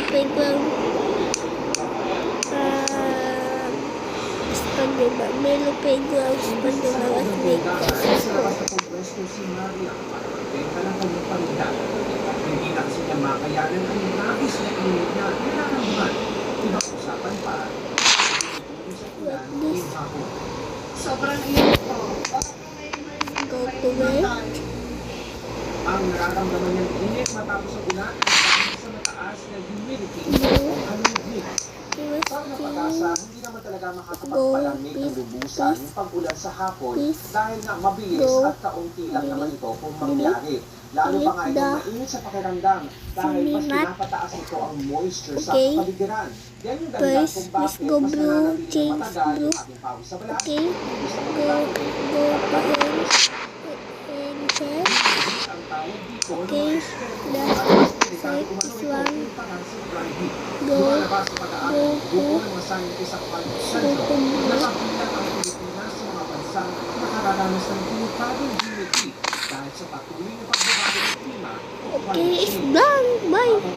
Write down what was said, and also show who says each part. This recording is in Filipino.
Speaker 1: playground. Spandula, Melo playground, Spandula at playground.
Speaker 2: Benta lang kanyang paninda. Hindi na kasi niya makayanan ang nabis na init niya nararamdaman. Ibang usapan pa. Sa ulan, yung hapon. Sobrang init po.
Speaker 1: Go to where?
Speaker 2: Ang nararamdaman niyang init matapos ang ulan ay dahil sa mataas na humidity o humidity. Pag napag-asa, hindi naman talaga makakapagpalamig ng lubusan yung pag-ulan sa hapon dahil nga mabilis at kaunti lang naman ito kung mangyari. Lalo pa nga itong mainit sa pakiramdam dahil mas pinapataas nito ang moisture sa kapaligiran. Yan yung dahilan kung bakit mas nananatili na matagal yung ating pawis sa balat.
Speaker 1: Okay, go
Speaker 2: Ang tawag dito,
Speaker 1: okay, this one,
Speaker 2: lumalabas sa pag-aaral buo ng mga scientist sa Quantum Central na kabilang ang Pilipinas sa mga bansang nakararanas ng tinutagong humidity dahil sa patuloy na pagbabago ng klima o
Speaker 1: okay, it's done, bye.